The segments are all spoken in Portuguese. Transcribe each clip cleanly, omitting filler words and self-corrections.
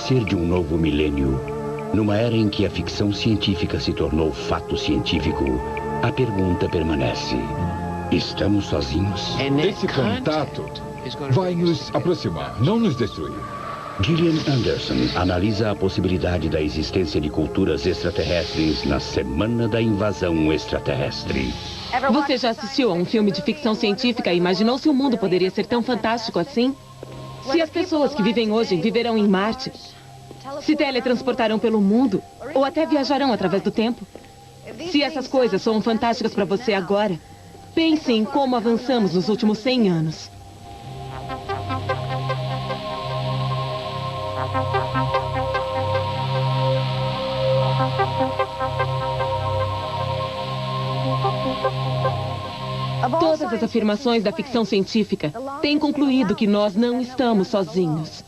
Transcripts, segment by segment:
nascer de um novo milênio, numa era em que a ficção científica se tornou fato científico, a pergunta permanece: estamos sozinhos? Esse contato vai nos aproximar, não nos destruir. Gillian Anderson analisa a possibilidade da existência de culturas extraterrestres na Semana da Invasão Extraterrestre. Você já assistiu a um filme de ficção científica e imaginou se o mundo poderia ser tão fantástico assim? Se as pessoas que vivem hoje viverão em Marte, se teletransportarão pelo mundo, ou até viajarão através do tempo. Se essas coisas são fantásticas para você agora, pense em como avançamos nos últimos 100 anos. Todas as afirmações da ficção científica têm concluído que nós não estamos sozinhos.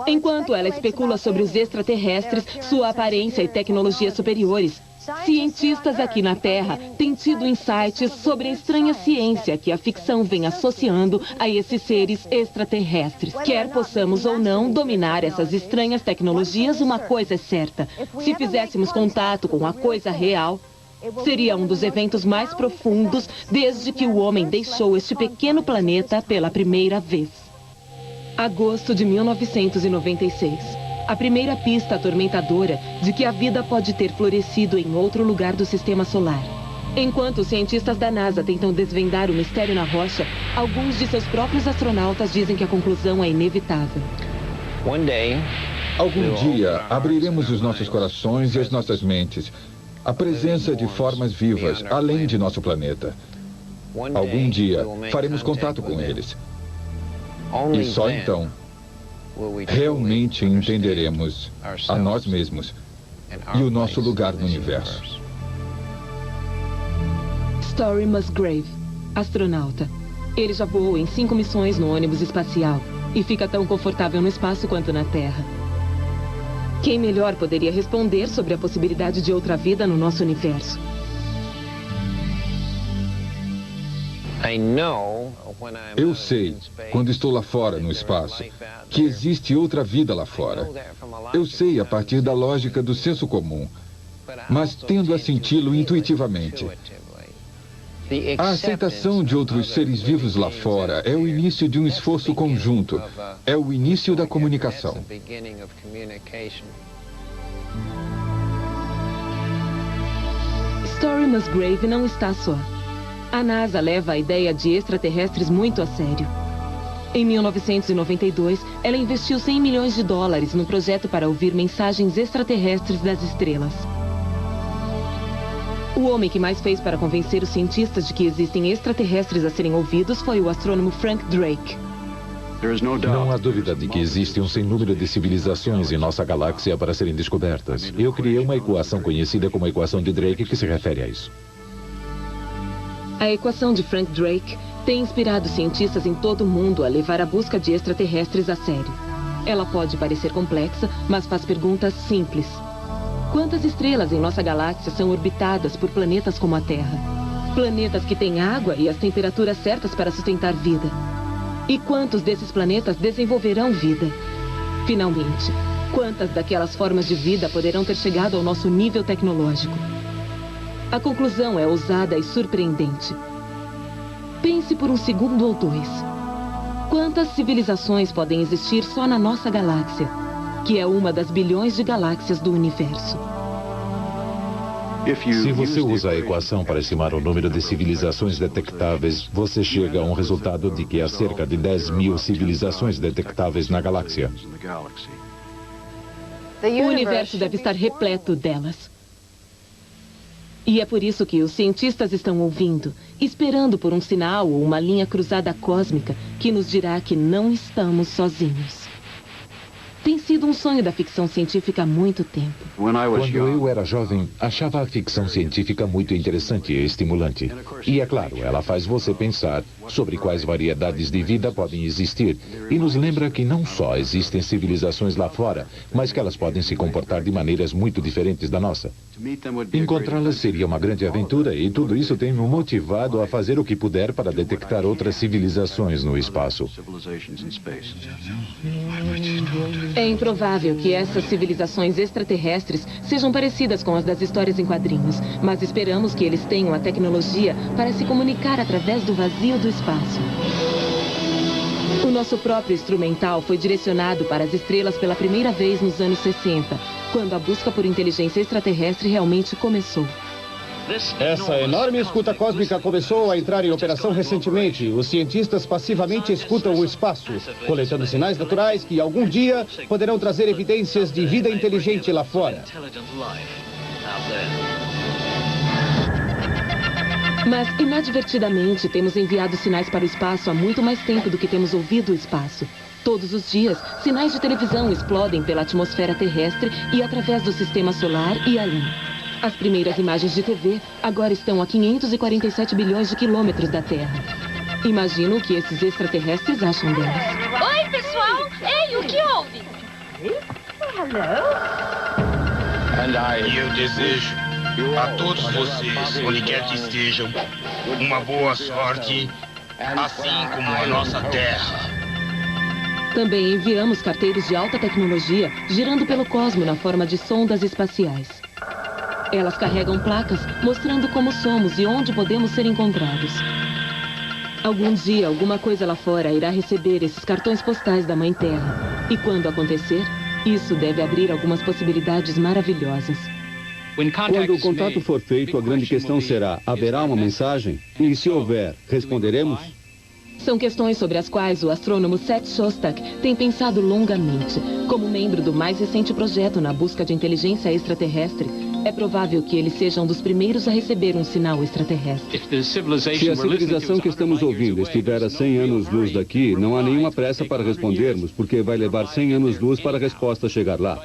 Enquanto ela especula sobre os extraterrestres, sua aparência e tecnologias superiores, cientistas aqui na Terra têm tido insights sobre a estranha ciência que a ficção vem associando a esses seres extraterrestres. Quer possamos ou não dominar essas estranhas tecnologias, uma coisa é certa: se fizéssemos contato com a coisa real, seria um dos eventos mais profundos desde que o homem deixou este pequeno planeta pela primeira vez. Agosto de 1996. A primeira pista atormentadora de que a vida pode ter florescido em outro lugar do sistema solar. Enquanto os cientistas da NASA tentam desvendar o mistério na rocha, alguns de seus próprios astronautas dizem que a conclusão é inevitável. Algum dia abriremos os nossos corações e as nossas mentes à presença de formas vivas além de nosso planeta. Algum dia faremos contato com eles. E só então realmente entenderemos a nós mesmos e o nosso lugar no universo. Story Musgrave, astronauta. Ele já voou em 5 missões no ônibus espacial e fica tão confortável no espaço quanto na Terra. Quem melhor poderia responder sobre a possibilidade de outra vida no nosso universo? Eu sei, quando estou lá fora no espaço, que existe outra vida lá fora. Eu sei a partir da lógica do senso comum, mas tendo a senti-lo intuitivamente. A aceitação de outros seres vivos lá fora é o início de um esforço conjunto, é o início da comunicação. Story Musgrave não está só. A NASA leva a ideia de extraterrestres muito a sério. Em 1992, ela investiu $100 milhões no projeto para ouvir mensagens extraterrestres das estrelas. O homem que mais fez para convencer os cientistas de que existem extraterrestres a serem ouvidos foi o astrônomo Frank Drake. Não há dúvida de que existe um sem número de civilizações em nossa galáxia para serem descobertas. Eu criei uma equação conhecida como a equação de Drake que se refere a isso. A equação de Frank Drake tem inspirado cientistas em todo o mundo a levar a busca de extraterrestres a sério. Ela pode parecer complexa, mas faz perguntas simples. Quantas estrelas em nossa galáxia são orbitadas por planetas como a Terra? Planetas que têm água e as temperaturas certas para sustentar vida. E quantos desses planetas desenvolverão vida? Finalmente, quantas daquelas formas de vida poderão ter chegado ao nosso nível tecnológico? A conclusão é ousada e surpreendente. Pense por um segundo ou dois. Quantas civilizações podem existir só na nossa galáxia, que é uma das bilhões de galáxias do universo? Se você usa a equação para estimar o número de civilizações detectáveis, você chega a um resultado de que há cerca de 10 mil civilizações detectáveis na galáxia. O universo deve estar repleto delas. E é por isso que os cientistas estão ouvindo, esperando por um sinal ou uma linha cruzada cósmica que nos dirá que não estamos sozinhos. Tem sido um sonho da ficção científica há muito tempo. Quando eu era jovem, achava a ficção científica muito interessante e estimulante. E é claro, ela faz você pensar sobre quais variedades de vida podem existir e nos lembra que não só existem civilizações lá fora, mas que elas podem se comportar de maneiras muito diferentes da nossa. Encontrá-las seria uma grande aventura e tudo isso tem me motivado a fazer o que puder para detectar outras civilizações no espaço. É improvável que essas civilizações extraterrestres sejam parecidas com as das histórias em quadrinhos, mas esperamos que eles tenham a tecnologia para se comunicar através do vazio do espaço. O nosso próprio instrumental foi direcionado para as estrelas pela primeira vez nos anos 60, quando a busca por inteligência extraterrestre realmente começou. Essa enorme escuta cósmica começou a entrar em operação recentemente. Os cientistas passivamente escutam o espaço, coletando sinais naturais que algum dia poderão trazer evidências de vida inteligente lá fora. Mas, inadvertidamente, temos enviado sinais para o espaço há muito mais tempo do que temos ouvido o espaço. Todos os dias, sinais de televisão explodem pela atmosfera terrestre e através do sistema solar e além. As primeiras imagens de TV agora estão a 547 bilhões de quilômetros da Terra. Imagino o que esses extraterrestres acham delas. Oi, pessoal! Ei, o que houve? E eu desejo a todos vocês, onde quer que estejam, uma boa sorte, assim como a nossa Terra. Também enviamos carteiros de alta tecnologia girando pelo cosmo na forma de sondas espaciais. Elas carregam placas mostrando como somos e onde podemos ser encontrados. Algum dia, alguma coisa lá fora irá receber esses cartões postais da Mãe Terra. E quando acontecer, isso deve abrir algumas possibilidades maravilhosas. Quando o contato for feito, a grande questão será: haverá uma mensagem? E se houver, responderemos? São questões sobre as quais o astrônomo Seth Shostak tem pensado longamente. Como membro do mais recente projeto na busca de inteligência extraterrestre, é provável que ele seja um dos primeiros a receber um sinal extraterrestre. Se a civilização que estamos ouvindo estiver a 100 anos-luz daqui, não há nenhuma pressa para respondermos, porque vai levar 100 anos-luz para a resposta chegar lá.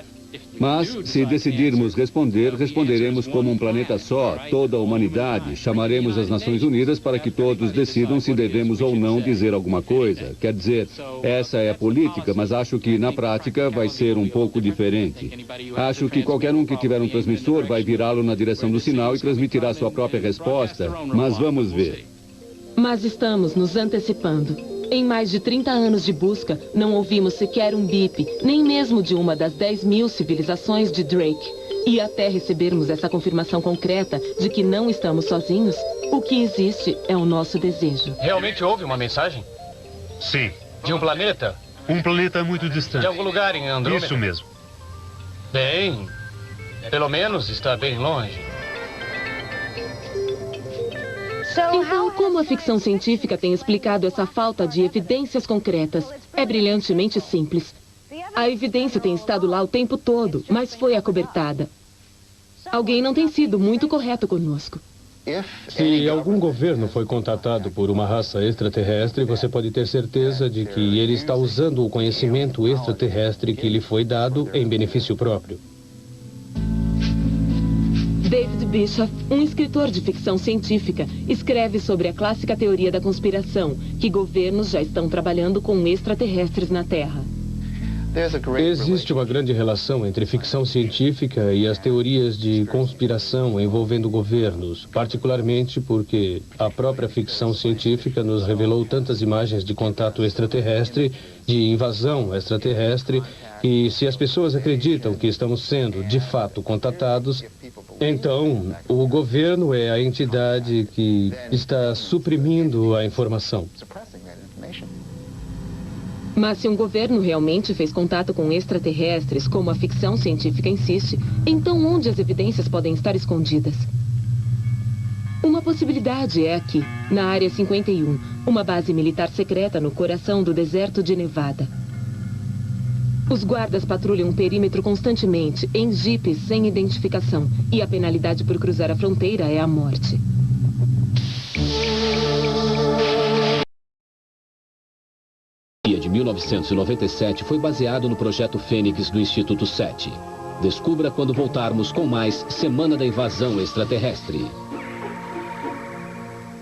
Mas, se decidirmos responder, responderemos como um planeta só, toda a humanidade. Chamaremos as Nações Unidas para que todos decidam se devemos ou não dizer alguma coisa. Quer dizer, essa é a política, mas acho que na prática vai ser um pouco diferente. Acho que qualquer um que tiver um transmissor vai virá-lo na direção do sinal e transmitirá sua própria resposta, mas vamos ver. Mas estamos nos antecipando. Em mais de 30 anos de busca, não ouvimos sequer um bip, nem mesmo de uma das 10.000 civilizações de Drake. E até recebermos essa confirmação concreta de que não estamos sozinhos, o que existe é o nosso desejo. Realmente houve uma mensagem? Sim. De um planeta? Um planeta muito distante. De algum lugar em Andrômeda? Isso mesmo. Bem, pelo menos está bem longe. Então, como a ficção científica tem explicado essa falta de evidências concretas? É brilhantemente simples. A evidência tem estado lá o tempo todo, mas foi acobertada. Alguém não tem sido muito correto conosco. Se algum governo foi contatado por uma raça extraterrestre, você pode ter certeza de que ele está usando o conhecimento extraterrestre que lhe foi dado em benefício próprio. David Bishop, um escritor de ficção científica, escreve sobre a clássica teoria da conspiração, que governos já estão trabalhando com extraterrestres na Terra. Existe uma grande relação entre ficção científica e as teorias de conspiração envolvendo governos, particularmente porque a própria ficção científica nos revelou tantas imagens de contato extraterrestre, de invasão extraterrestre, e se as pessoas acreditam que estamos sendo, de fato, contatados, então o governo é a entidade que está suprimindo a informação. Mas se um governo realmente fez contato com extraterrestres, como a ficção científica insiste, então onde as evidências podem estar escondidas? Uma possibilidade é aqui, na Área 51, uma base militar secreta no coração do deserto de Nevada. Os guardas patrulham um perímetro constantemente, em jipes sem identificação, e a penalidade por cruzar a fronteira é a morte. De 1997 foi baseado no projeto Fênix do Instituto SETI. Descubra quando voltarmos com mais Semana da Invasão Extraterrestre.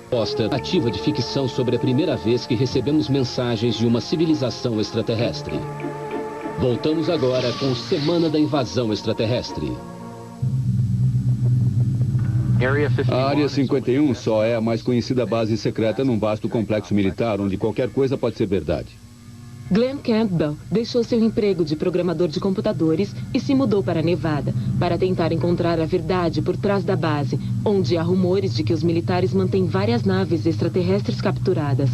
Posta ativa de ficção sobre a primeira vez que recebemos mensagens de uma civilização extraterrestre. Voltamos agora com Semana da Invasão Extraterrestre. A Área 51 só é a mais conhecida base secreta num vasto complexo militar onde qualquer coisa pode ser verdade. Glenn Campbell deixou seu emprego de programador de computadores e se mudou para Nevada para tentar encontrar a verdade por trás da base, onde há rumores de que os militares mantêm várias naves extraterrestres capturadas.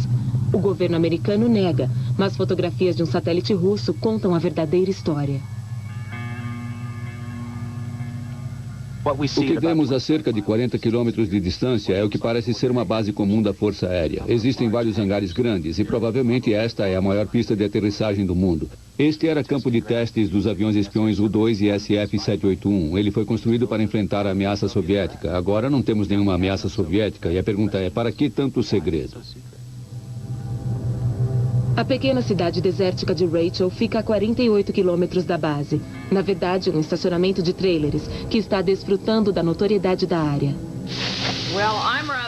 O governo americano nega, mas fotografias de um satélite russo contam a verdadeira história. O que vemos a cerca de 40 quilômetros de distância é o que parece ser uma base comum da Força Aérea. Existem vários hangares grandes e provavelmente esta é a maior pista de aterrissagem do mundo. Este era campo de testes dos aviões espiões U-2 e SF-781. Ele foi construído para enfrentar a ameaça soviética. Agora não temos nenhuma ameaça soviética e a pergunta é, para que tanto segredo? A pequena cidade desértica de Rachel fica a 48 quilômetros da base. Na verdade, um estacionamento de trailers que está desfrutando da notoriedade da área.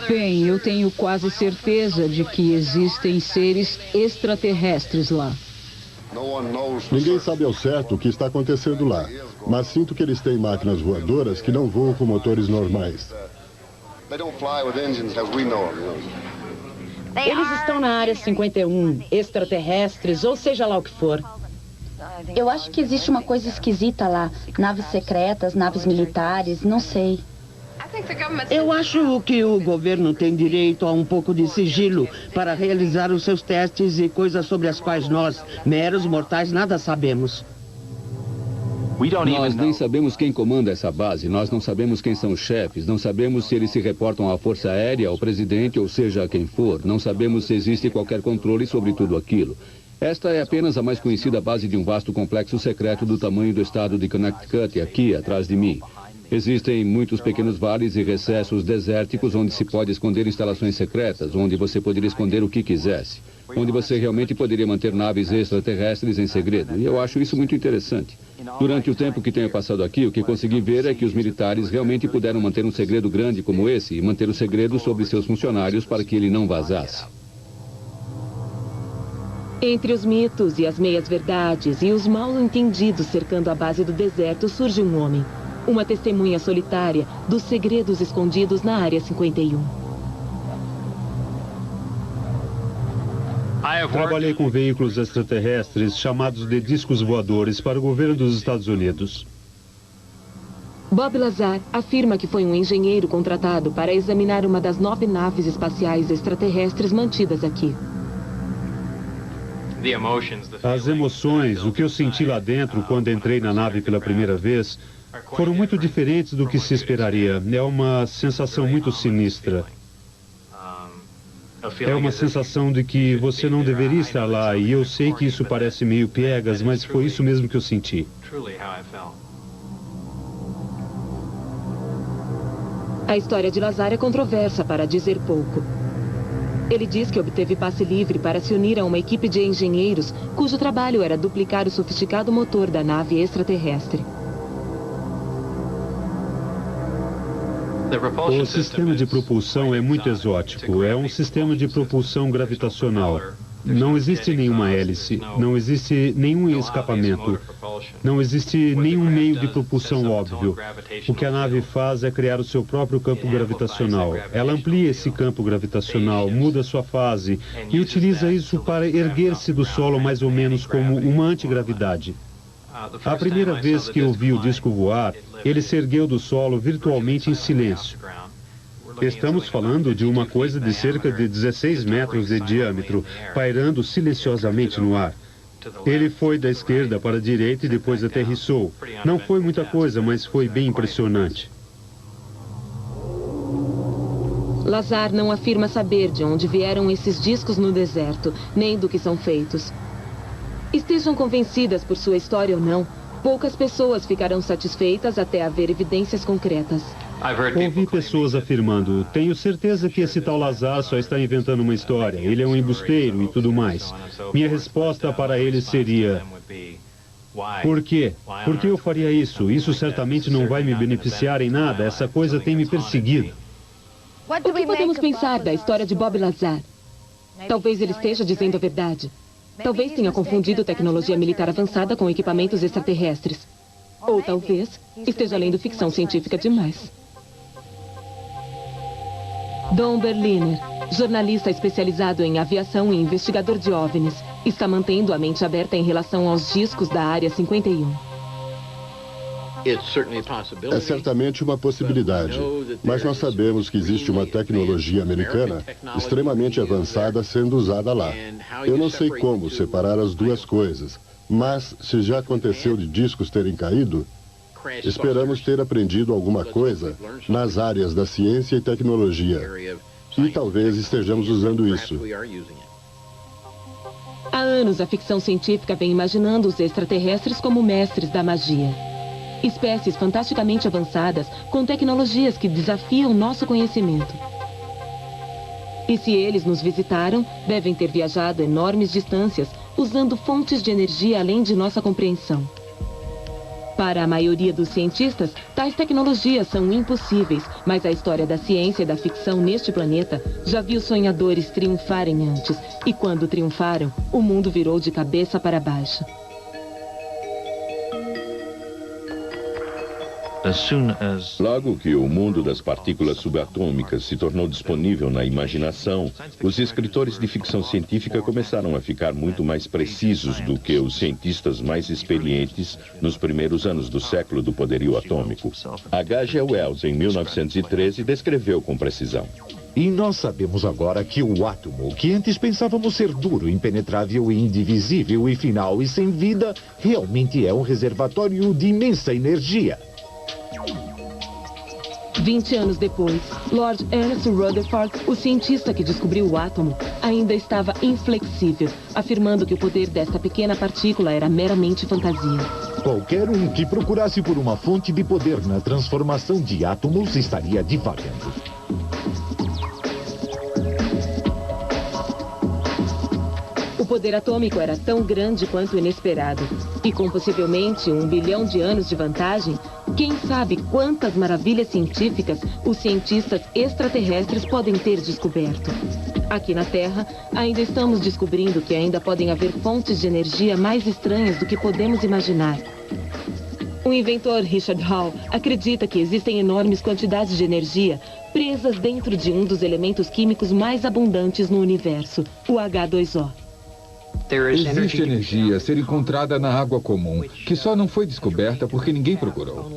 Bem, eu tenho quase certeza de que existem seres extraterrestres lá. Ninguém sabe ao certo o que está acontecendo lá, mas sinto que eles têm máquinas voadoras que não voam com motores normais. Eles estão na Área 51, extraterrestres, ou seja lá o que for. Eu acho que existe uma coisa esquisita lá. Naves secretas, naves militares, não sei. Eu acho que o governo tem direito a um pouco de sigilo para realizar os seus testes e coisas sobre as quais nós, meros mortais, nada sabemos. Nós nem sabemos quem comanda essa base, nós não sabemos quem são os chefes, não sabemos se eles se reportam à Força Aérea, ao presidente ou seja a quem for, não sabemos se existe qualquer controle sobre tudo aquilo. Esta é apenas a mais conhecida base de um vasto complexo secreto do tamanho do estado de Connecticut, aqui atrás de mim. Existem muitos pequenos vales e recessos desérticos onde se pode esconder instalações secretas, onde você poderia esconder o que quisesse, onde você realmente poderia manter naves extraterrestres em segredo. E eu acho isso muito interessante. Durante o tempo que tenho passado aqui, o que consegui ver é que os militares realmente puderam manter um segredo grande como esse e manter o segredo sobre seus funcionários para que ele não vazasse. Entre os mitos e as meias-verdades e os mal-entendidos cercando a base do deserto surge um homem. Uma testemunha solitária dos segredos escondidos na Área 51. Trabalhei com veículos extraterrestres chamados de discos voadores para o governo dos Estados Unidos. Bob Lazar afirma que foi um engenheiro contratado para examinar uma das 9 naves espaciais extraterrestres mantidas aqui. As emoções, o que eu senti lá dentro quando entrei na nave pela primeira vez, foram muito diferentes do que se esperaria. É uma sensação muito sinistra. É uma sensação de que você não deveria estar lá, e eu sei que isso parece meio piegas, mas foi isso mesmo que eu senti. A história de Lazar é controversa, para dizer pouco. Ele diz que obteve passe livre para se unir a uma equipe de engenheiros cujo trabalho era duplicar o sofisticado motor da nave extraterrestre. O sistema de propulsão é muito exótico. É um sistema de propulsão gravitacional. Não existe nenhuma hélice, não existe nenhum escapamento, não existe nenhum meio de propulsão óbvio. O que a nave faz é criar o seu próprio campo gravitacional. Ela amplia esse campo gravitacional, muda sua fase e utiliza isso para erguer-se do solo mais ou menos como uma antigravidade. A primeira vez que eu vi o disco voar, ele se ergueu do solo virtualmente em silêncio. Estamos falando de uma coisa de cerca de 16 metros de diâmetro, pairando silenciosamente no ar. Ele foi da esquerda para a direita e depois aterrissou. Não foi muita coisa, mas foi bem impressionante. Lazar não afirma saber de onde vieram esses discos no deserto, nem do que são feitos. Estejam convencidas por sua história ou não, poucas pessoas ficarão satisfeitas até haver evidências concretas. Ouvi pessoas afirmando, tenho certeza que esse tal Lazar só está inventando uma história, ele é um embusteiro e tudo mais. Minha resposta para eles seria, Por quê? Por que eu faria isso? Isso certamente não vai me beneficiar em nada. Essa coisa tem me perseguido. O que podemos pensar da história de Bob Lazar? Talvez ele esteja dizendo a verdade. Talvez tenha confundido tecnologia militar avançada com equipamentos extraterrestres. Ou talvez esteja lendo ficção científica demais. Don Berliner, jornalista especializado em aviação e investigador de OVNIs, está mantendo a mente aberta em relação aos discos da Área 51. É certamente uma possibilidade, mas nós sabemos que existe uma tecnologia americana extremamente avançada sendo usada lá. Eu não sei como separar as duas coisas, mas se já aconteceu de discos terem caído, esperamos ter aprendido alguma coisa nas áreas da ciência e tecnologia. E talvez estejamos usando isso. Há anos, a ficção científica vem imaginando os extraterrestres como mestres da magia. Espécies fantasticamente avançadas, com tecnologias que desafiam nosso conhecimento. E se eles nos visitaram, devem ter viajado enormes distâncias, usando fontes de energia além de nossa compreensão. Para a maioria dos cientistas, tais tecnologias são impossíveis, mas a história da ciência e da ficção neste planeta já viu sonhadores triunfarem antes. E quando triunfaram, o mundo virou de cabeça para baixo. Logo que o mundo das partículas subatômicas se tornou disponível na imaginação, os escritores de ficção científica começaram a ficar muito mais precisos do que os cientistas mais experientes nos primeiros anos do século do poderio atômico. H.G. Wells, em 1913, descreveu com precisão. E nós sabemos agora que o átomo, que antes pensávamos ser duro, impenetrável e indivisível e final e sem vida, realmente é um reservatório de imensa energia. 20 anos depois, Lord Ernest Rutherford, o cientista que descobriu o átomo, ainda estava inflexível, afirmando que o poder desta pequena partícula era meramente fantasia. Qualquer um que procurasse por uma fonte de poder na transformação de átomos estaria divagando. O poder atômico era tão grande quanto inesperado. E com possivelmente 1 bilhão de anos de vantagem, quem sabe quantas maravilhas científicas os cientistas extraterrestres podem ter descoberto. Aqui na Terra, ainda estamos descobrindo que ainda podem haver fontes de energia mais estranhas do que podemos imaginar. O inventor Richard Hall acredita que existem enormes quantidades de energia presas dentro de um dos elementos químicos mais abundantes no universo, o H2O. Existe energia a ser encontrada na água comum, que só não foi descoberta porque ninguém procurou.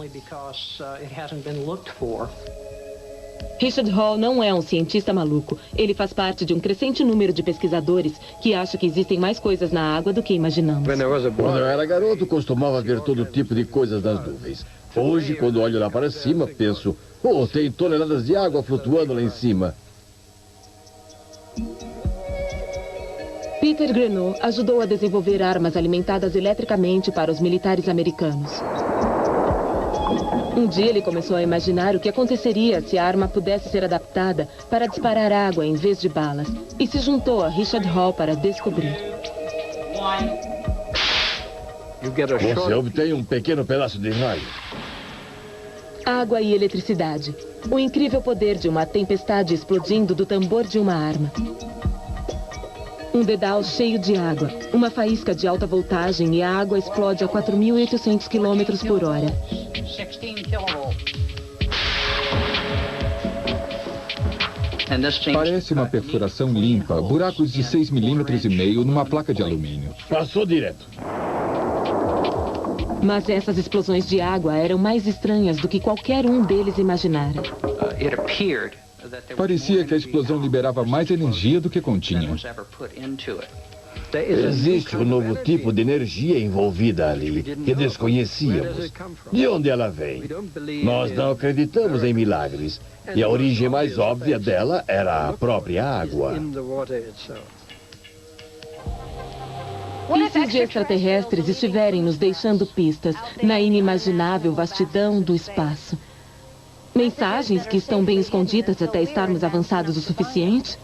Richard Hall não é um cientista maluco. Ele faz parte de um crescente número de pesquisadores que acha que existem mais coisas na água do que imaginamos. Quando eu era garoto, costumava ver todo tipo de coisas nas nuvens. Hoje, quando olho lá para cima, penso, oh, tem toneladas de água flutuando lá em cima. Peter Greneau ajudou a desenvolver armas alimentadas eletricamente para os militares americanos. Um dia ele começou a imaginar o que aconteceria se a arma pudesse ser adaptada para disparar água em vez de balas, e se juntou a Richard Hall para descobrir. Você obtém um pequeno pedaço de raio. Água e eletricidade. O incrível poder de uma tempestade explodindo do tambor de uma arma. Um dedal cheio de água, uma faísca de alta voltagem e a água explode a 4.800 km por hora. Parece uma perfuração limpa, buracos de 6,5 milímetros numa placa de alumínio. Passou direto. Mas essas explosões de água eram mais estranhas do que qualquer um deles imaginara. Parecia que a explosão liberava mais energia do que continha. Existe um novo tipo de energia envolvida ali, que desconhecíamos. De onde ela vem? Nós não acreditamos em milagres. E a origem mais óbvia dela era a própria água. E se os extraterrestres estiverem nos deixando pistas na inimaginável vastidão do espaço? Mensagens que estão bem escondidas até estarmos avançados o suficiente?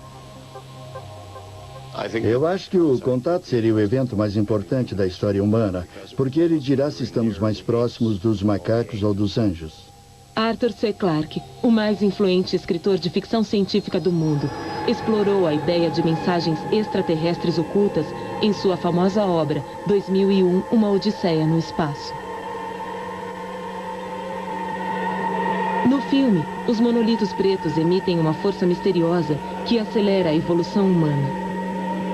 Eu acho que o contato seria o evento mais importante da história humana, porque ele dirá se estamos mais próximos dos macacos ou dos anjos. Arthur C. Clarke, o mais influente escritor de ficção científica do mundo, explorou a ideia de mensagens extraterrestres ocultas em sua famosa obra 2001, Uma Odisseia no Espaço. No filme, os monolitos pretos emitem uma força misteriosa que acelera a evolução humana.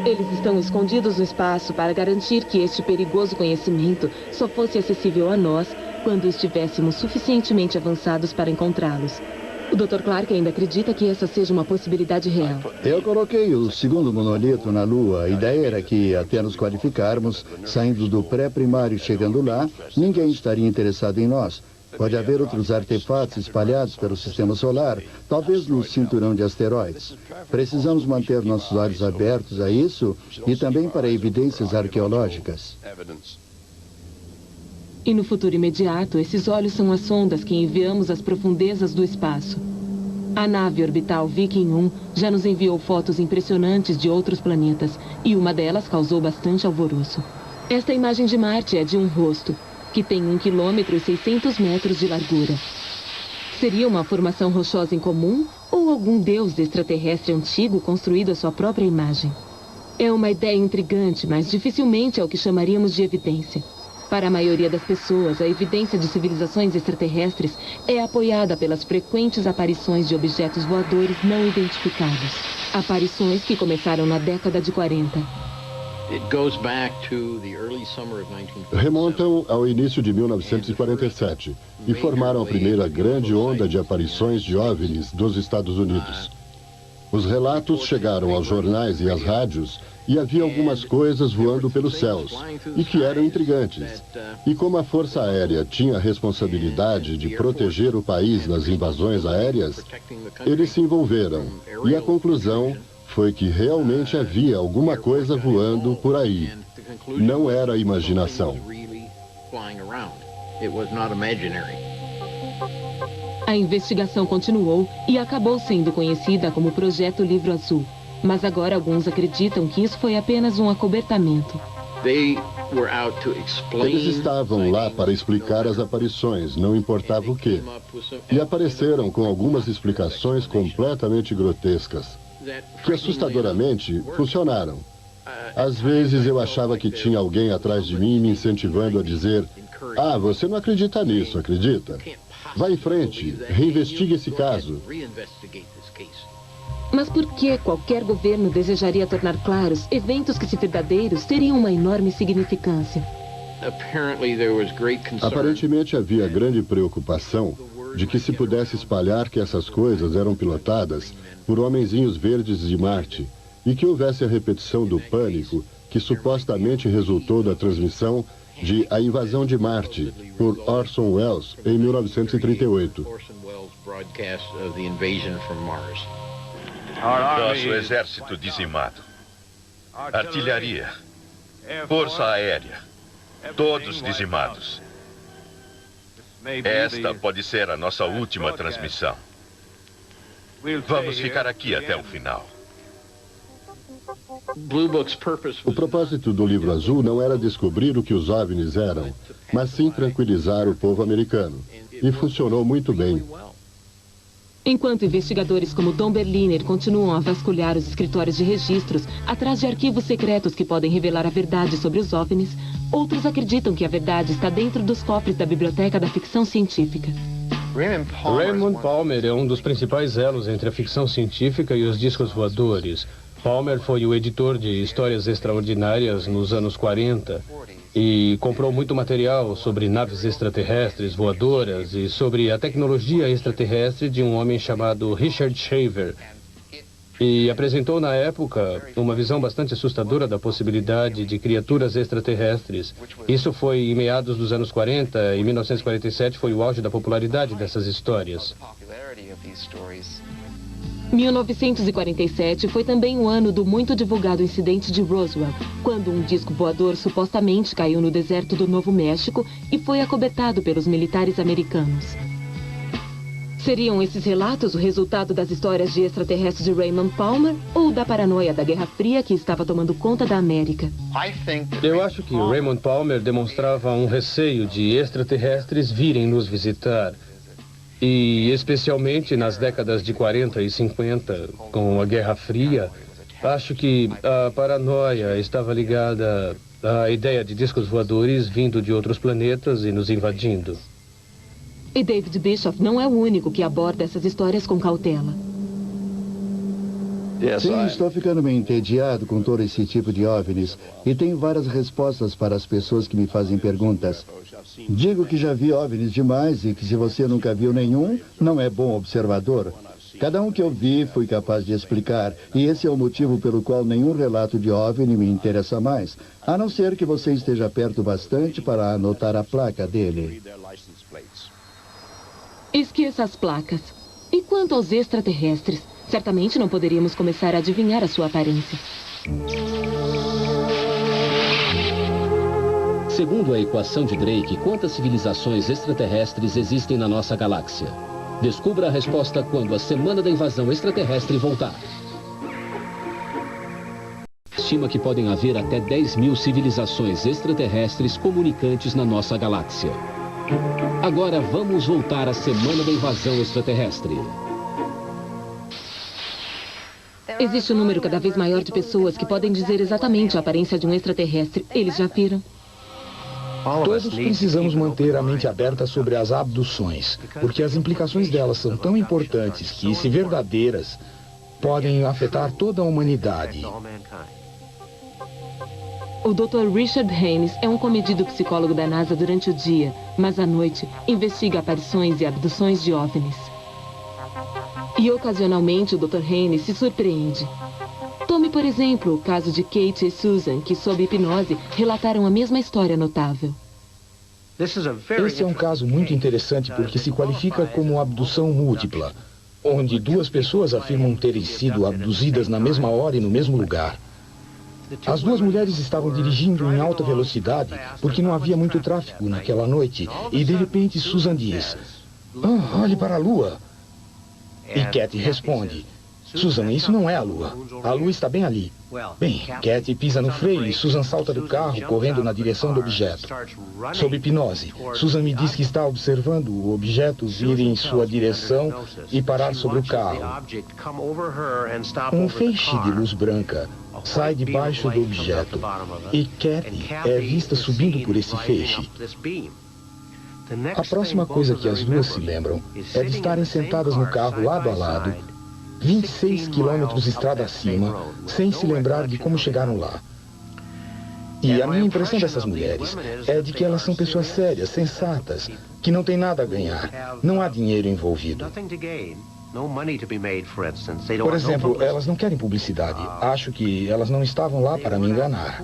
Eles estão escondidos no espaço para garantir que este perigoso conhecimento só fosse acessível a nós quando estivéssemos suficientemente avançados para encontrá-los. O Dr. Clarke ainda acredita que essa seja uma possibilidade real. Eu coloquei o segundo monolito na Lua. A ideia era que, até nos qualificarmos, saindo do pré-primário e chegando lá, ninguém estaria interessado em nós. Pode haver outros artefatos espalhados pelo sistema solar, talvez no cinturão de asteroides. Precisamos manter nossos olhos abertos a isso e também para evidências arqueológicas. E no futuro imediato, esses olhos são as sondas que enviamos às profundezas do espaço. A nave orbital Viking 1 já nos enviou fotos impressionantes de outros planetas, e uma delas causou bastante alvoroço. Esta imagem de Marte é de um rosto, que tem 1 quilômetro e 600 metros de largura. Seria uma formação rochosa incomum ou algum deus extraterrestre antigo construído à sua própria imagem? É uma ideia intrigante, mas dificilmente é o que chamaríamos de evidência. Para a maioria das pessoas, a evidência de civilizações extraterrestres é apoiada pelas frequentes aparições de objetos voadores não identificados. Aparições que começaram na década de 40. Remontam ao início de 1947 e formaram a primeira grande onda de aparições de OVNIs dos Estados Unidos. Os relatos chegaram aos jornais e às rádios e havia algumas coisas voando pelos céus e que eram intrigantes. E como a Força Aérea tinha a responsabilidade de proteger o país nas invasões aéreas, eles se envolveram e a conclusão foi que realmente havia alguma coisa voando por aí. Não era imaginação. A investigação continuou e acabou sendo conhecida como Projeto Livro Azul. Mas agora alguns acreditam que isso foi apenas um acobertamento. Eles estavam lá para explicar as aparições, não importava o quê. E apareceram com algumas explicações completamente grotescas, que assustadoramente funcionaram. Às vezes eu achava que tinha alguém atrás de mim me incentivando a dizer: "Ah, você não acredita nisso, acredita? Vá em frente, reinvestigue esse caso." Mas por que qualquer governo desejaria tornar claros eventos que, se verdadeiros, teriam uma enorme significância? Aparentemente havia grande preocupação de que se pudesse espalhar que essas coisas eram pilotadas por homenzinhos verdes de Marte e que houvesse a repetição do pânico que supostamente resultou da transmissão de A Invasão de Marte por Orson Welles em 1938. Nosso exército dizimado. Artilharia. Força aérea. Todos dizimados. Esta pode ser a nossa última transmissão. Vamos ficar aqui até o final. O propósito do Livro Azul não era descobrir o que os OVNIs eram, mas sim tranquilizar o povo americano. E funcionou muito bem. Enquanto investigadores como Don Berliner continuam a vasculhar os escritórios de registros atrás de arquivos secretos que podem revelar a verdade sobre os OVNIs, outros acreditam que a verdade está dentro dos cofres da biblioteca da ficção científica. Raymond Palmer é um dos principais elos entre a ficção científica e os discos voadores. Palmer foi o editor de Histórias Extraordinárias nos anos 40 e comprou muito material sobre naves extraterrestres voadoras e sobre a tecnologia extraterrestre de um homem chamado Richard Shaver. E apresentou na época uma visão bastante assustadora da possibilidade de criaturas extraterrestres. Isso foi em meados dos anos 40 e 1947 foi o auge da popularidade dessas histórias. 1947 foi também o ano do muito divulgado incidente de Roswell, quando um disco voador supostamente caiu no deserto do Novo México e foi acobertado pelos militares americanos. Seriam esses relatos o resultado das histórias de extraterrestres de Raymond Palmer ou da paranoia da Guerra Fria que estava tomando conta da América? Eu acho que Raymond Palmer demonstrava um receio de extraterrestres virem nos visitar. E especialmente nas décadas de 40 e 50, com a Guerra Fria, acho que a paranoia estava ligada à ideia de discos voadores vindo de outros planetas e nos invadindo. E David Bishop não é o único que aborda essas histórias com cautela. Sim, estou ficando meio entediado com todo esse tipo de OVNIs e tenho várias respostas para as pessoas que me fazem perguntas. Digo que já vi OVNIs demais e que se você nunca viu nenhum, não é bom observador. Cada um que eu vi fui capaz de explicar, e esse é o motivo pelo qual nenhum relato de OVNI me interessa mais, a não ser que você esteja perto bastante para anotar a placa dele. Esqueça as placas. E quanto aos extraterrestres? Certamente não poderíamos começar a adivinhar a sua aparência. Segundo a equação de Drake, quantas civilizações extraterrestres existem na nossa galáxia? Descubra a resposta quando a semana da invasão extraterrestre voltar. Estima que podem haver até 10.000 civilizações extraterrestres comunicantes na nossa galáxia. Agora vamos voltar à semana da invasão extraterrestre. Existe um número cada vez maior de pessoas que podem dizer exatamente a aparência de um extraterrestre. Eles já viram? Todos precisamos manter a mente aberta sobre as abduções, porque as implicações delas são tão importantes que, se verdadeiras, podem afetar toda a humanidade. O Dr. Richard Haynes é um comedido psicólogo da NASA durante o dia, mas à noite investiga aparições e abduções de OVNIs. E ocasionalmente o Dr. Haynes se surpreende. Tome, por exemplo, o caso de Kate e Susan, que sob hipnose relataram a mesma história notável. Esse é um caso muito interessante porque se qualifica como abdução múltipla, onde duas pessoas afirmam terem sido abduzidas na mesma hora e no mesmo lugar. As duas mulheres estavam dirigindo em alta velocidade porque não havia muito tráfego naquela noite e de repente Susan diz: "Oh, olhe para a lua." E Kate responde: "Susan, isso não é a lua. A lua está bem ali." Bem, Kate pisa no freio e Susan salta do carro, correndo na direção do objeto. Sob hipnose, Susan me diz que está observando o objeto vir em sua direção e parar sobre o carro. Um feixe de luz branca sai debaixo do objeto e Kate é vista subindo por esse feixe. A próxima coisa que as duas se lembram é de estarem sentadas no carro lado a lado, 26 quilômetros estrada acima, sem se lembrar de como chegaram lá. E a minha impressão dessas mulheres é de que elas são pessoas sérias, sensatas, que não têm nada a ganhar. Não há dinheiro envolvido. Por exemplo, elas não querem publicidade. Acho que elas não estavam lá para me enganar.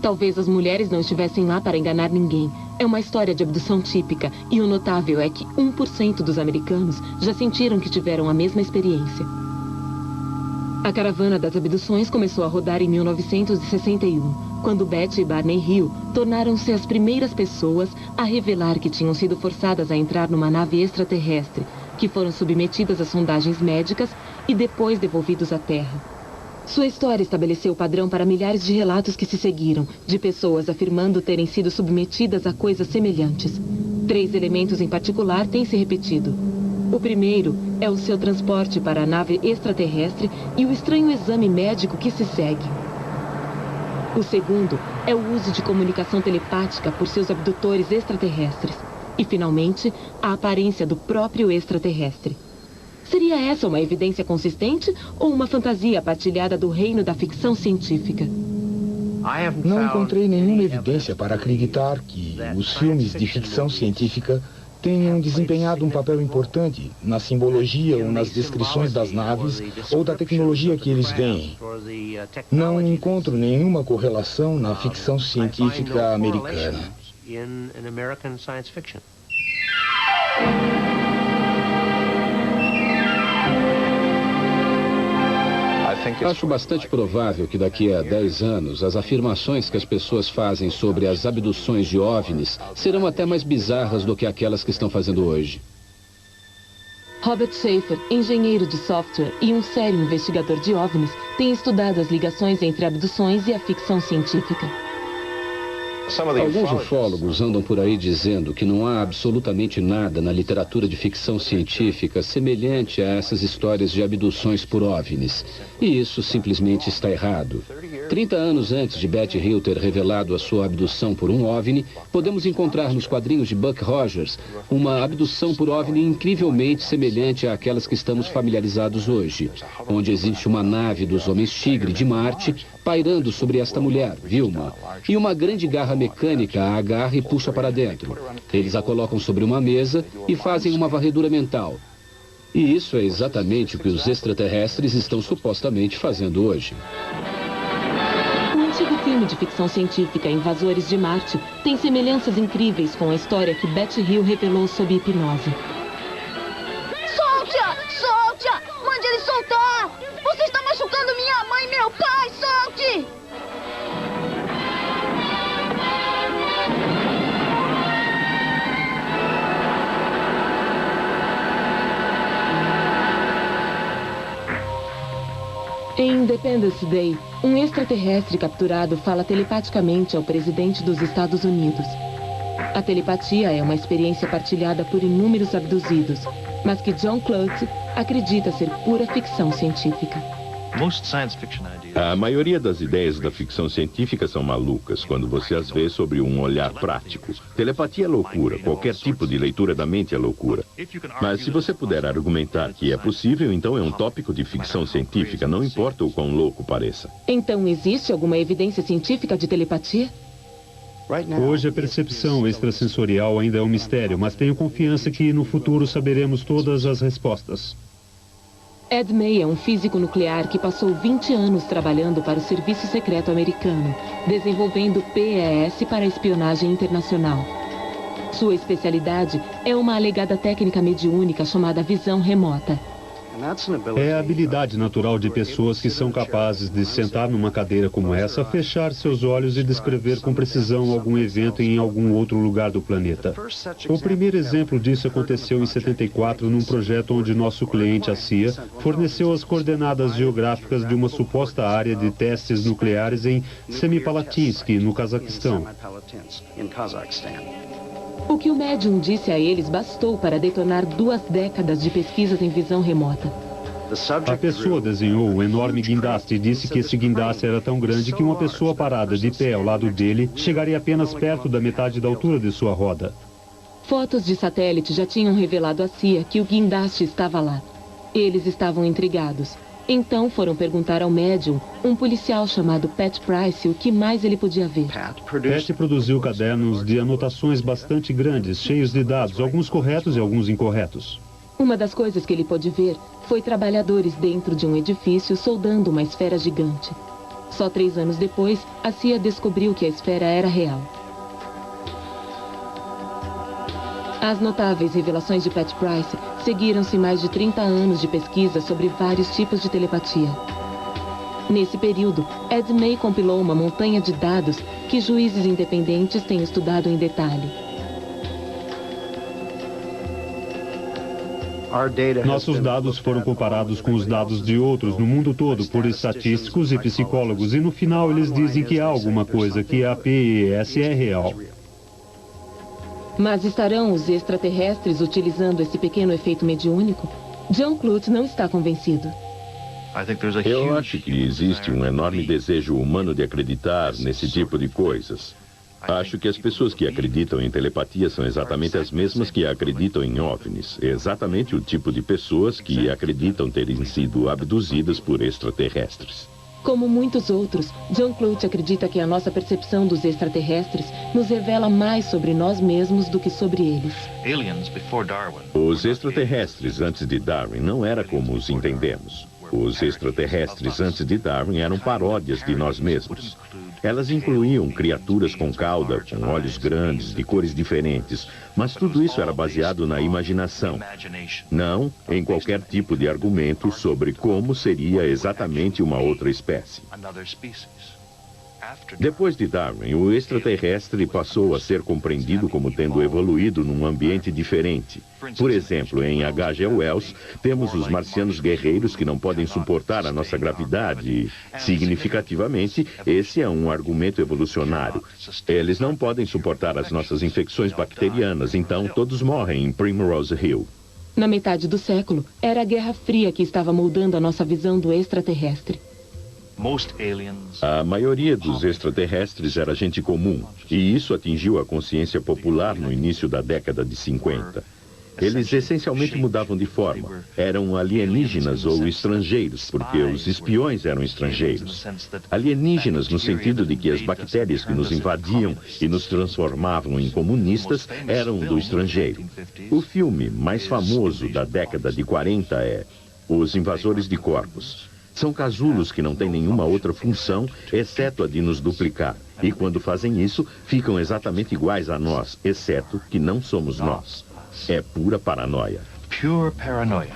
Talvez as mulheres não estivessem lá para enganar ninguém. É uma história de abdução típica e o notável é que 1% dos americanos já sentiram que tiveram a mesma experiência. A caravana das abduções começou a rodar em 1961, quando Betty e Barney Hill tornaram-se as primeiras pessoas a revelar que tinham sido forçadas a entrar numa nave extraterrestre, que foram submetidas a sondagens médicas e depois devolvidos à Terra. Sua história estabeleceu o padrão para milhares de relatos que se seguiram, de pessoas afirmando terem sido submetidas a coisas semelhantes. 3 elementos em particular têm se repetido. O primeiro é o seu transporte para a nave extraterrestre e o estranho exame médico que se segue. O segundo é o uso de comunicação telepática por seus abdutores extraterrestres. E, finalmente, a aparência do próprio extraterrestre. Seria essa uma evidência consistente ou uma fantasia partilhada do reino da ficção científica? Não encontrei nenhuma evidência para acreditar que os filmes de ficção científica tenham desempenhado um papel importante na simbologia ou nas descrições das naves ou da tecnologia que eles veem. Não encontro nenhuma correlação na ficção científica americana. Acho bastante provável que daqui a 10 anos as afirmações que as pessoas fazem sobre as abduções de OVNIs serão até mais bizarras do que aquelas que estão fazendo hoje. Robert Schaefer, engenheiro de software e um sério investigador de OVNIs, tem estudado as ligações entre abduções e a ficção científica. Alguns ufólogos andam por aí dizendo que não há absolutamente nada na literatura de ficção científica semelhante a essas histórias de abduções por OVNIs. E isso simplesmente está errado. 30 anos antes de Betty Hill ter revelado a sua abdução por um OVNI, podemos encontrar nos quadrinhos de Buck Rogers uma abdução por OVNI incrivelmente semelhante àquelas que estamos familiarizados hoje, onde existe uma nave dos Homens Tigre de Marte pairando sobre esta mulher, Vilma, e uma grande garra mecânica a agarra e puxa para dentro. Eles a colocam sobre uma mesa e fazem uma varredura mental. E isso é exatamente o que os extraterrestres estão supostamente fazendo hoje. O antigo filme de ficção científica Invasores de Marte tem semelhanças incríveis com a história que Betty Hill revelou sob hipnose. Solte-a! Solte-a! Mande ele soltar! Você está machucando minha mãe e meu pai! Solte! Em Independence Day, um extraterrestre capturado fala telepaticamente ao presidente dos Estados Unidos. A telepatia é uma experiência partilhada por inúmeros abduzidos, mas que John Clute acredita ser pura ficção científica. A maioria das ideias da ficção científica são malucas quando você as vê sobre um olhar prático. Telepatia é loucura, qualquer tipo de leitura da mente é loucura. Mas se você puder argumentar que é possível, então é um tópico de ficção científica, não importa o quão louco pareça. Então existe alguma evidência científica de telepatia? Hoje a percepção extrasensorial ainda é um mistério, mas tenho confiança que no futuro saberemos todas as respostas. Ed May é um físico nuclear que passou 20 anos trabalhando para o Serviço Secreto Americano, desenvolvendo PES para a espionagem internacional. Sua especialidade é uma alegada técnica mediúnica chamada visão remota. É a habilidade natural de pessoas que são capazes de sentar numa cadeira como essa, fechar seus olhos e descrever com precisão algum evento em algum outro lugar do planeta. O primeiro exemplo disso aconteceu em 74, num projeto onde nosso cliente, a CIA, forneceu as coordenadas geográficas de uma suposta área de testes nucleares em Semipalatinsk, no Cazaquistão. O que o médium disse a eles bastou para detonar 2 décadas de pesquisas em visão remota. A pessoa desenhou um enorme guindaste e disse que esse guindaste era tão grande que uma pessoa parada de pé ao lado dele chegaria apenas perto da metade da altura de sua roda. Fotos de satélite já tinham revelado à CIA que o guindaste estava lá. Eles estavam intrigados. Então foram perguntar ao médium, um policial chamado Pat Price, o que mais ele podia ver. Pat produziu cadernos de anotações bastante grandes, cheios de dados, alguns corretos e alguns incorretos. Uma das coisas que ele pôde ver foi trabalhadores dentro de um edifício soldando uma esfera gigante. Só 3 anos depois, a CIA descobriu que a esfera era real. As notáveis revelações de Pat Price seguiram-se mais de 30 anos de pesquisa sobre vários tipos de telepatia. Nesse período, Ed May compilou uma montanha de dados que juízes independentes têm estudado em detalhe. Nossos dados foram comparados com os dados de outros no mundo todo por estatísticos e psicólogos, e no final eles dizem que há alguma coisa, que a PES é real. Mas estarão os extraterrestres utilizando esse pequeno efeito mediúnico? John Clute não está convencido. Eu acho que existe um enorme desejo humano de acreditar nesse tipo de coisas. Acho que as pessoas que acreditam em telepatia são exatamente as mesmas que acreditam em OVNIs. Exatamente o tipo de pessoas que acreditam terem sido abduzidas por extraterrestres. Como muitos outros, John Clute acredita que a nossa percepção dos extraterrestres nos revela mais sobre nós mesmos do que sobre eles. Os extraterrestres antes de Darwin não eram como os entendemos. Os extraterrestres antes de Darwin eram paródias de nós mesmos. Elas incluíam criaturas com cauda, com olhos grandes, de cores diferentes, mas tudo isso era baseado na imaginação, não em qualquer tipo de argumento sobre como seria exatamente uma outra espécie. Depois de Darwin, o extraterrestre passou a ser compreendido como tendo evoluído num ambiente diferente. Por exemplo, em H.G. Wells, temos os marcianos guerreiros que não podem suportar a nossa gravidade. Significativamente, esse é um argumento evolucionário. Eles não podem suportar as nossas infecções bacterianas, então todos morrem em Primrose Hill. Na metade do século, era a Guerra Fria que estava moldando a nossa visão do extraterrestre. A maioria dos extraterrestres era gente comum, e isso atingiu a consciência popular no início da década de 50. Eles essencialmente mudavam de forma. Eram alienígenas ou estrangeiros, porque os espiões eram estrangeiros. Alienígenas no sentido de que as bactérias que nos invadiam e nos transformavam em comunistas eram do estrangeiro. O filme mais famoso da década de 40 é Os Invasores de Corpos. São casulos que não têm nenhuma outra função, exceto a de nos duplicar. E quando fazem isso, ficam exatamente iguais a nós, exceto que não somos nós. É pura paranoia. Pure paranoia.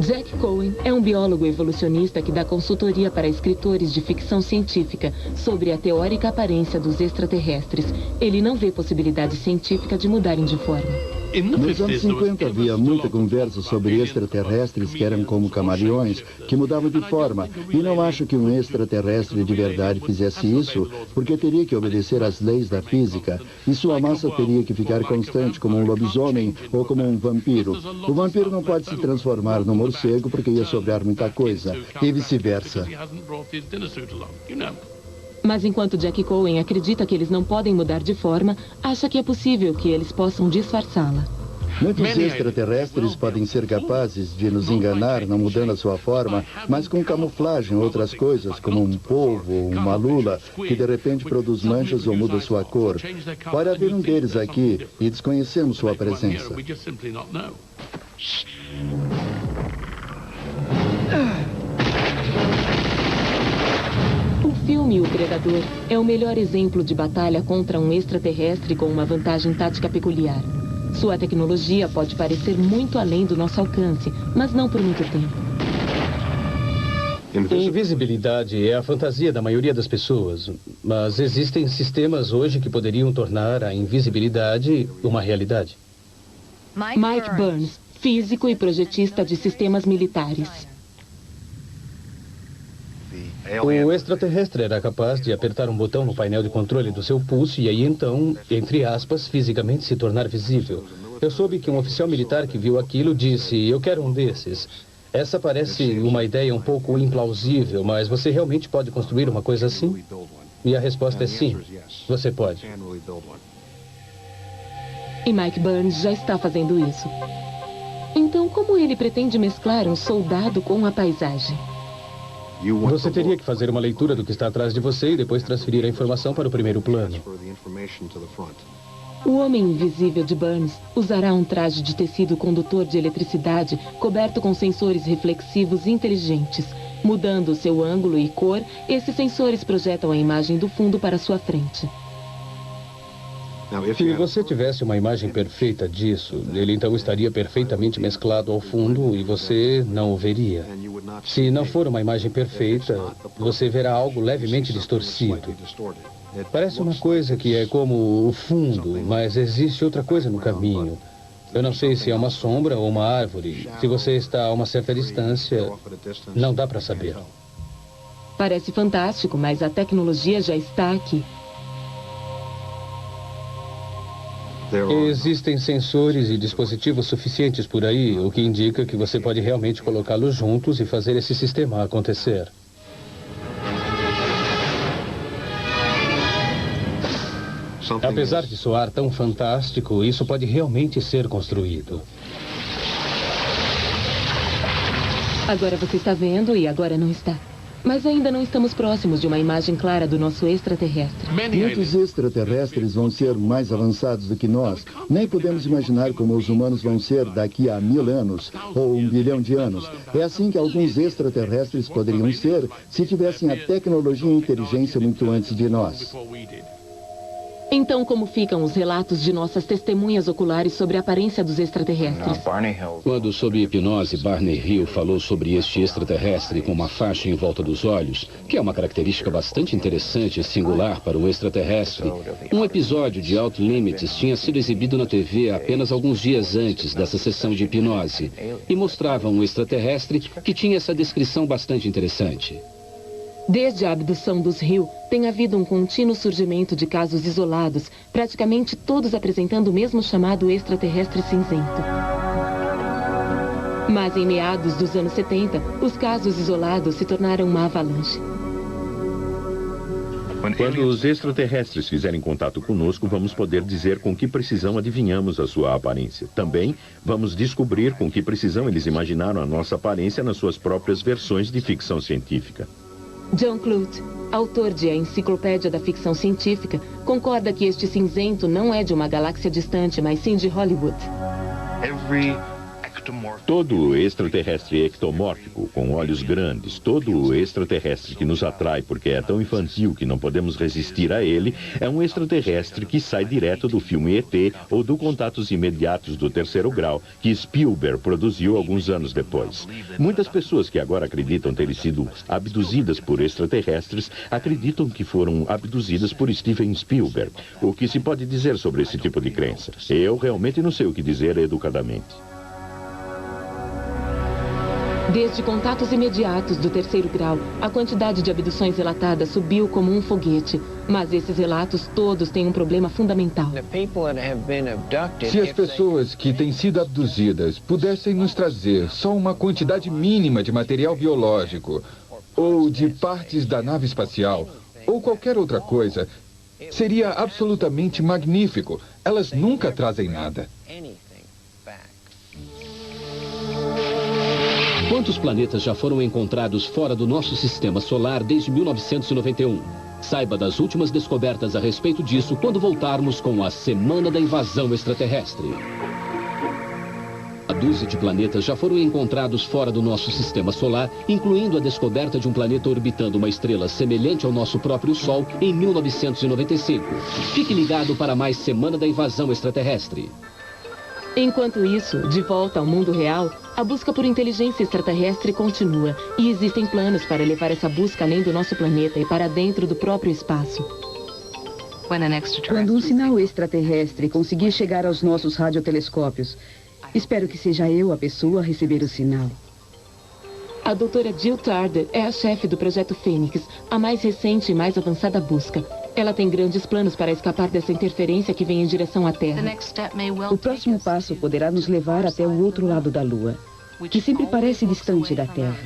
Jack Cohen é um biólogo evolucionista que dá consultoria para escritores de ficção científica sobre a teórica aparência dos extraterrestres. Ele não vê possibilidade científica de mudarem de forma. Nos anos 50 havia muita conversa sobre extraterrestres que eram como camaleões, que mudavam de forma. E não acho que um extraterrestre de verdade fizesse isso, porque teria que obedecer às leis da física. E sua massa teria que ficar constante, como um lobisomem ou como um vampiro. O vampiro não pode se transformar num morcego porque ia sobrar muita coisa, e vice-versa. Mas enquanto Jack Cohen acredita que eles não podem mudar de forma, acha que é possível que eles possam disfarçá-la. Muitos extraterrestres podem ser capazes de nos enganar, não mudando a sua forma, mas com camuflagem ou outras coisas, como um polvo ou uma lula, que de repente produz manchas ou muda sua cor. Pode haver um deles aqui e desconhecemos sua presença. O filme O Predador é o melhor exemplo de batalha contra um extraterrestre com uma vantagem tática peculiar. Sua tecnologia pode parecer muito além do nosso alcance, mas não por muito tempo. Invisibilidade é a fantasia da maioria das pessoas, mas existem sistemas hoje que poderiam tornar a invisibilidade uma realidade. Mike Burns, físico e projetista de sistemas militares. O extraterrestre era capaz de apertar um botão no painel de controle do seu pulso e aí então, entre aspas, fisicamente se tornar visível. Eu soube que um oficial militar que viu aquilo disse, eu quero um desses. Essa parece uma ideia um pouco implausível, mas você realmente pode construir uma coisa assim? E a resposta é sim, você pode. E Mike Burns já está fazendo isso. Então, como ele pretende mesclar um soldado com a paisagem? Você teria que fazer uma leitura do que está atrás de você e depois transferir a informação para o primeiro plano. O homem invisível de Burns usará um traje de tecido condutor de eletricidade coberto com sensores reflexivos inteligentes. Mudando seu ângulo e cor, esses sensores projetam a imagem do fundo para sua frente. Se você tivesse uma imagem perfeita disso, ele então estaria perfeitamente mesclado ao fundo e você não o veria. Se não for uma imagem perfeita, você verá algo levemente distorcido. Parece uma coisa que é como o fundo, mas existe outra coisa no caminho. Eu não sei se é uma sombra ou uma árvore. Se você está a uma certa distância, não dá para saber. Parece fantástico, mas a tecnologia já está aqui. Existem sensores e dispositivos suficientes por aí, o que indica que você pode realmente colocá-los juntos e fazer esse sistema acontecer. Apesar de soar tão fantástico, isso pode realmente ser construído. Agora você está vendo e agora não está. Mas ainda não estamos próximos de uma imagem clara do nosso extraterrestre. Muitos extraterrestres vão ser mais avançados do que nós. Nem podemos imaginar como os humanos vão ser daqui a 1000 anos ou 1 bilhão de anos. É assim que alguns extraterrestres poderiam ser se tivessem a tecnologia e a inteligência muito antes de nós. Então, como ficam os relatos de nossas testemunhas oculares sobre a aparência dos extraterrestres? Quando, sob hipnose, Barney Hill falou sobre este extraterrestre com uma faixa em volta dos olhos, que é uma característica bastante interessante e singular para o extraterrestre, um episódio de Out Limits tinha sido exibido na TV apenas alguns dias antes dessa sessão de hipnose e mostrava um extraterrestre que tinha essa descrição bastante interessante. Desde a abdução dos Hill, tem havido um contínuo surgimento de casos isolados, praticamente todos apresentando o mesmo chamado extraterrestre cinzento. Mas em meados dos anos 70, os casos isolados se tornaram uma avalanche. Quando os extraterrestres fizerem contato conosco, vamos poder dizer com que precisão adivinhamos a sua aparência. Também vamos descobrir com que precisão eles imaginaram a nossa aparência nas suas próprias versões de ficção científica. John Clute, autor de A Enciclopédia da Ficção Científica, concorda que este cinzento não é de uma galáxia distante, mas sim de Hollywood. Todo extraterrestre ectomórfico, com olhos grandes, todo extraterrestre que nos atrai porque é tão infantil que não podemos resistir a ele, é um extraterrestre que sai direto do filme ET ou do Contatos Imediatos do Terceiro Grau, que Spielberg produziu alguns anos depois. Muitas pessoas que agora acreditam terem sido abduzidas por extraterrestres, acreditam que foram abduzidas por Steven Spielberg. O que se pode dizer sobre esse tipo de crença? Eu realmente não sei o que dizer educadamente. Desde Contatos Imediatos do Terceiro Grau, a quantidade de abduções relatadas subiu como um foguete. Mas esses relatos todos têm um problema fundamental. Se as pessoas que têm sido abduzidas pudessem nos trazer só uma quantidade mínima de material biológico, ou de partes da nave espacial, ou qualquer outra coisa, seria absolutamente magnífico. Elas nunca trazem nada. Quantos planetas já foram encontrados fora do nosso sistema solar desde 1991? Saiba das últimas descobertas a respeito disso quando voltarmos com a Semana da Invasão Extraterrestre. A dúzia de planetas já foram encontrados fora do nosso sistema solar, incluindo a descoberta de um planeta orbitando uma estrela semelhante ao nosso próprio Sol em 1995. Fique ligado para mais Semana da Invasão Extraterrestre. Enquanto isso, de volta ao mundo real, a busca por inteligência extraterrestre continua. E existem planos para levar essa busca além do nosso planeta e para dentro do próprio espaço. Quando um sinal extraterrestre conseguir chegar aos nossos radiotelescópios, espero que seja eu a pessoa a receber o sinal. A doutora Jill Tarder é a chefe do Projeto Fênix, a mais recente e mais avançada busca. Ela tem grandes planos para escapar dessa interferência que vem em direção à Terra. O próximo passo poderá nos levar até o outro lado da Lua, que sempre parece distante da Terra.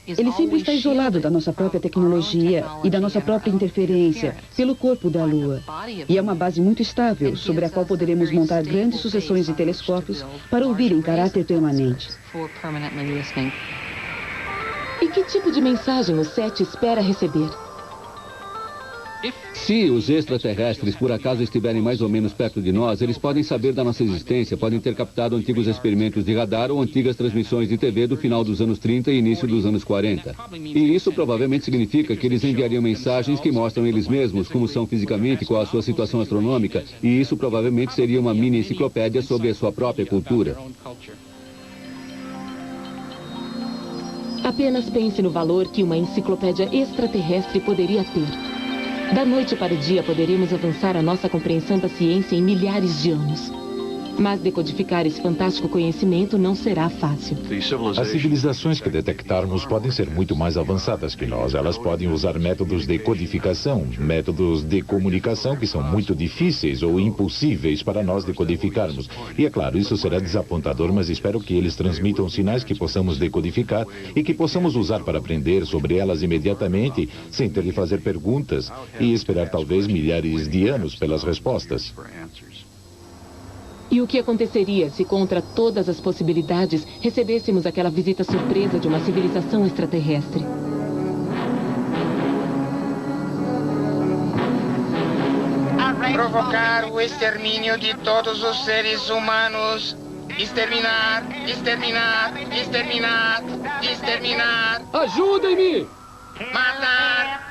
Ele sempre está isolado da nossa própria tecnologia e da nossa própria interferência pelo corpo da Lua. E é uma base muito estável, sobre a qual poderemos montar grandes sucessões de telescópios para ouvir em caráter permanente. E que tipo de mensagem o SET espera receber? Se os extraterrestres por acaso estiverem mais ou menos perto de nós, eles podem saber da nossa existência, podem ter captado antigos experimentos de radar ou antigas transmissões de TV do final dos anos 30 e início dos anos 40. E isso provavelmente significa que eles enviariam mensagens que mostram eles mesmos, como são fisicamente, qual a sua situação astronômica, e isso provavelmente seria uma mini enciclopédia sobre a sua própria cultura. Apenas pense no valor que uma enciclopédia extraterrestre poderia ter. Da noite para o dia, poderíamos avançar a nossa compreensão da ciência em milhares de anos. Mas decodificar esse fantástico conhecimento não será fácil. As civilizações que detectarmos podem ser muito mais avançadas que nós. Elas podem usar métodos de codificação, métodos de comunicação que são muito difíceis ou impossíveis para nós decodificarmos. E é claro, isso será desapontador, mas espero que eles transmitam sinais que possamos decodificar e que possamos usar para aprender sobre elas imediatamente, sem ter de fazer perguntas e esperar talvez milhares de anos pelas respostas. E o que aconteceria se, contra todas as possibilidades, recebêssemos aquela visita surpresa de uma civilização extraterrestre? Provocar o extermínio de todos os seres humanos. Exterminar, exterminar, exterminar, exterminar. Ajudem-me! Matar.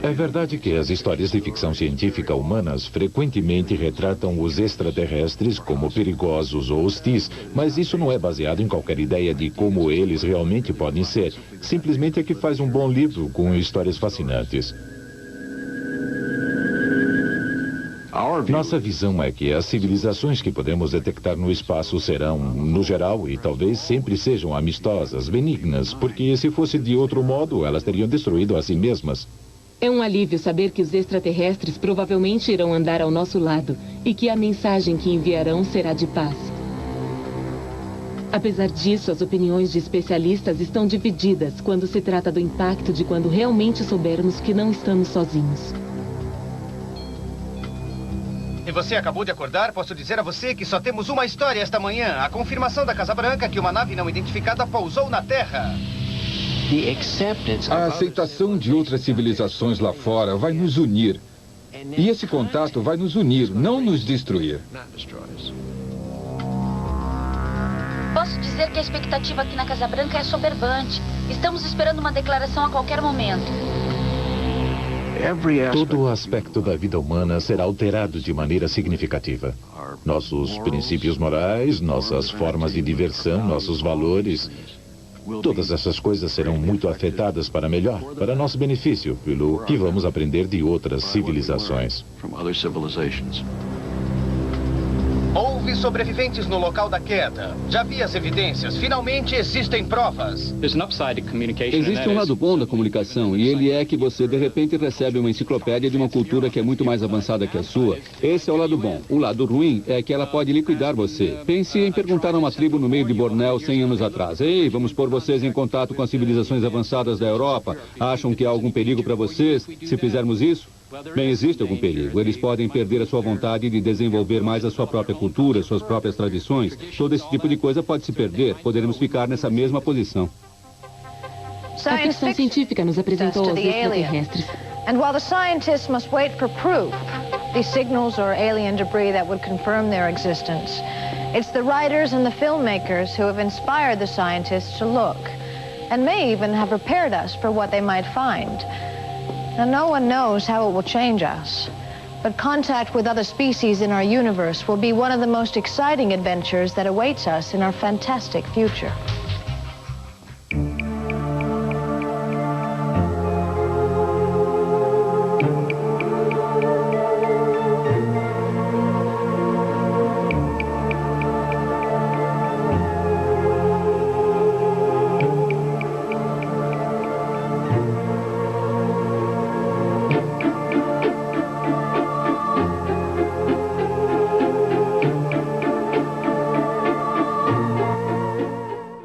É verdade que as histórias de ficção científica humanas frequentemente retratam os extraterrestres como perigosos ou hostis, mas isso não é baseado em qualquer ideia de como eles realmente podem ser. Simplesmente é que faz um bom livro com histórias fascinantes. Nossa visão é que as civilizações que podemos detectar no espaço serão, no geral, e talvez sempre sejam amistosas, benignas, porque se fosse de outro modo, elas teriam destruído a si mesmas. É um alívio saber que os extraterrestres provavelmente irão andar ao nosso lado e que a mensagem que enviarão será de paz. Apesar disso, as opiniões de especialistas estão divididas quando se trata do impacto de quando realmente soubermos que não estamos sozinhos. Se você acabou de acordar, posso dizer a você que só temos uma história esta manhã. A confirmação da Casa Branca que uma nave não identificada pousou na Terra. A aceitação de outras civilizações lá fora vai nos unir. E esse contato vai nos unir, não nos destruir. Posso dizer que a expectativa aqui na Casa Branca é soberbante. Estamos esperando uma declaração a qualquer momento. Todo o aspecto da vida humana será alterado de maneira significativa. Nossos princípios morais, nossas formas de diversão, nossos valores, todas essas coisas serão muito afetadas para melhor, para nosso benefício, pelo que vamos aprender de outras civilizações. Houve sobreviventes no local da queda. Já vi as evidências. Finalmente existem provas. Existe um lado bom da comunicação, e ele é que você, de repente, recebe uma enciclopédia de uma cultura que é muito mais avançada que a sua. Esse é o lado bom. O lado ruim é que ela pode liquidar você. Pense em perguntar a uma tribo no meio de Bornéu 100 anos atrás. Ei, vamos pôr vocês em contato com as civilizações avançadas da Europa. Acham que há algum perigo para vocês se fizermos isso? Bem, existe algum perigo. Eles podem perder a sua vontade de desenvolver mais a sua própria cultura, suas próprias tradições. Todo esse tipo de coisa pode se perder. Poderemos ficar nessa mesma posição. A ficção científica nos apresentou aos extraterrestres. And while the scientists must wait for proof, these signals or alien debris that would confirm their existence, it's the writers and the filmmakers who have inspired the scientists to look, and may even have prepared us for what they might find. Now, no one knows how it will change us, but contact with other species in our universe will be one of the most exciting adventures that awaits us in our fantastic future.